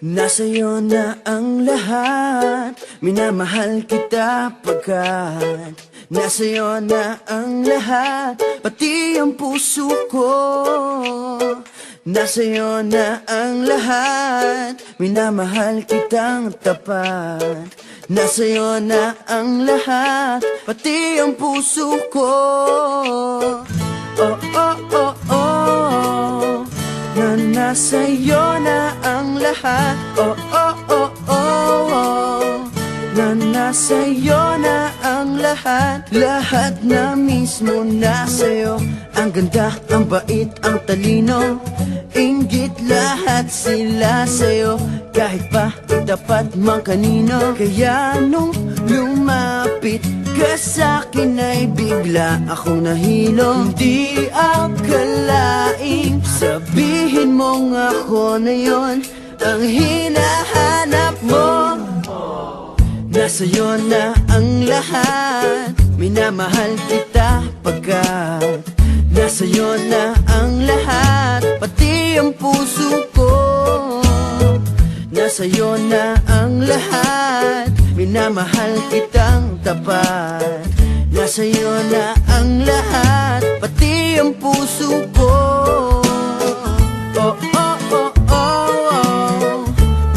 Nasa'yo na ang lahat, minamahal kita pagkat nasa'yo na ang lahat, pati ang puso ko. Nasa'yo na ang lahat, minamahal kitang tapat. Nasa'yo na ang lahat, pati ang puso ko. Oh, oh, oh, oh, na nasa'yo na ang lahat. Oh, oh, oh, oh, oh, na nasa'yo na ang lahat. Lahat na mismo nasa'yo. Ang ganda, ang bait, ang talino, inggit lahat sila sa'yo. Kahit pa itapat mang kanino. Kaya nung lumapit ka sa'kin ay bigla akong nahilo. Hindi akalaing sabihin mong ako na yon ang hinahanap mo. Nasa'yo na ang lahat, minamahal kita pagkat nasa'yo na ang lahat, pati ang puso ko. Nasa'yo na ang lahat, minamahal kitang tapat. Nasa'yo na ang lahat, pati ang puso ko. Oh, oh, oh, oh, oh,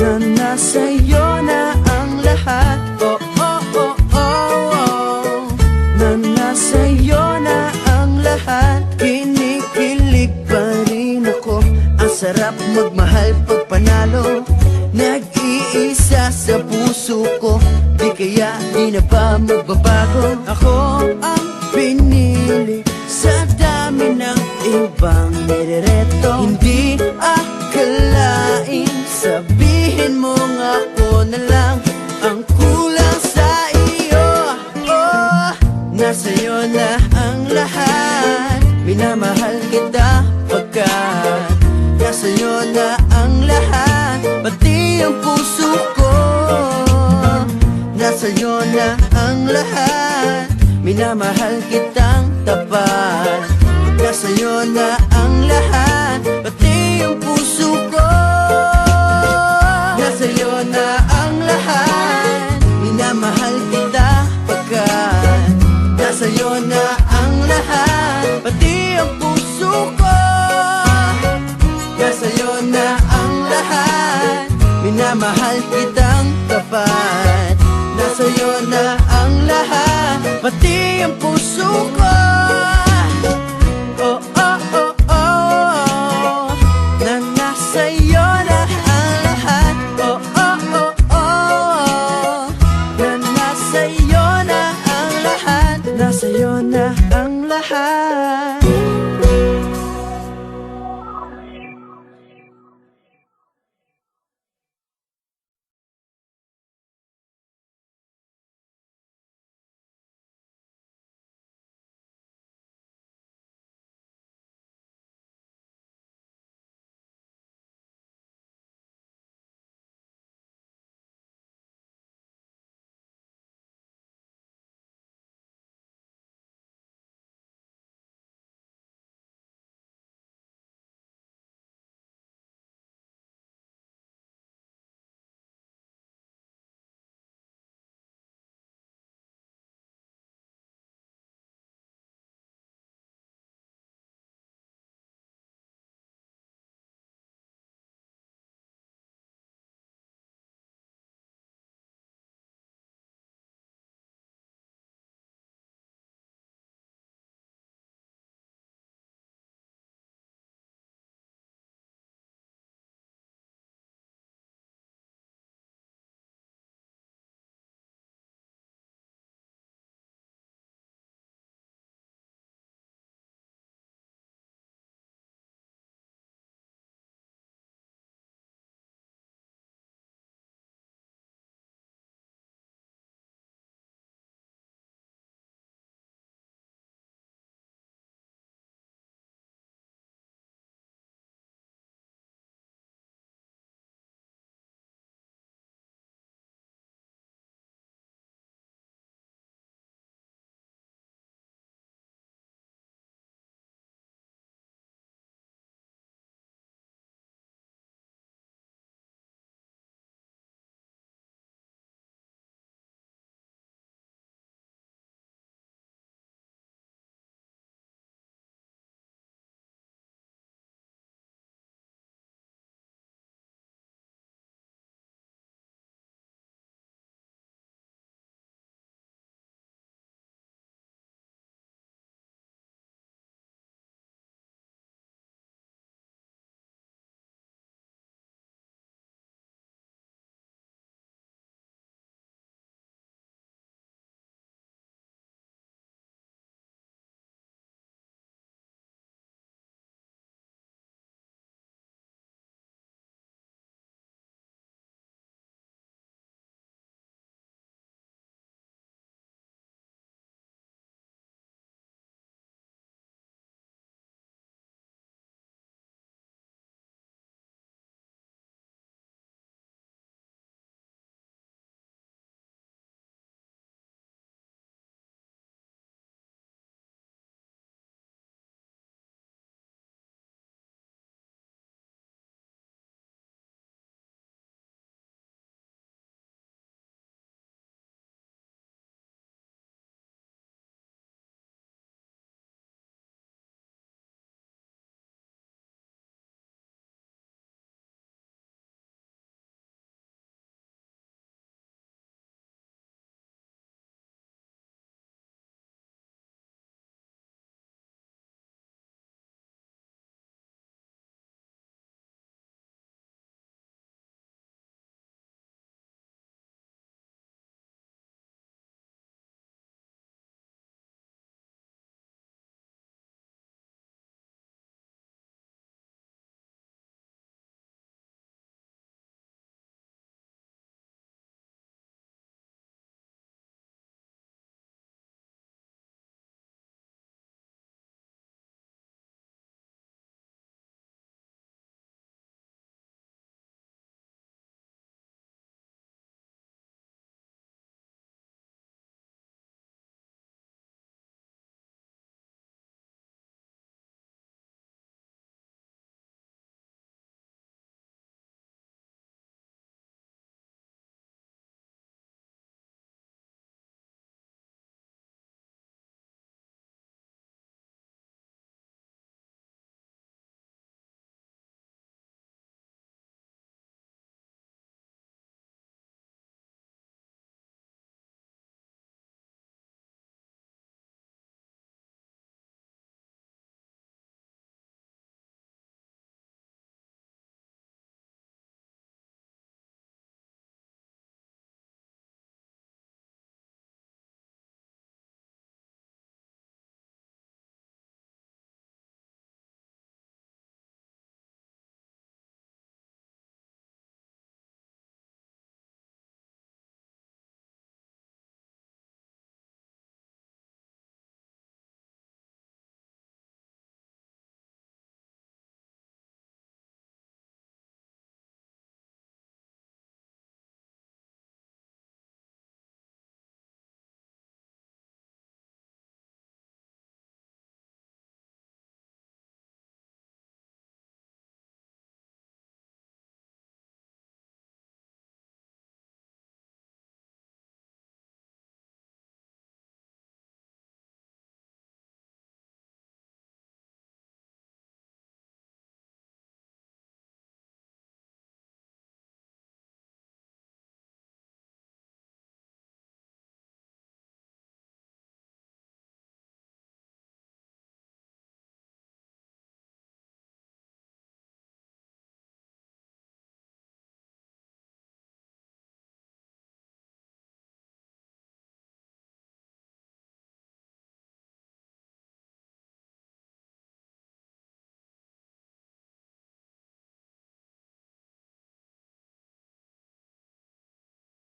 na nasa'yo na ang lahat. Oh, oh, oh, oh, oh, na nasa'yo na ang lahat. Kinikilig pa rin ako, ang sarap magmahal pag panalo. Nag-iisa sa puso ko, di kaya di na ba magbabago. Ako ang pinili sa dami ng ibang nirereto. Hindi akalain sabihin mong ako na lang ang kulang sa iyo. Oh, nasa'yo na ang lahat, minamahal kita pagkat nasa'yo na ang lahat, pati ang puso ko. Nasa'yo na ang lahat, minamahal kitang tapat. Nasa'yo na ang lahat, pati ang puso ko. Nasa'yo na ang lahat, minamahal kita pagkat nasa'yo na ang lahat, pati ang puso ko. Nasa'yo na ang lahat, minamahal kitang tapat. Nasa'yo na ang lahat, pati ang puso ko.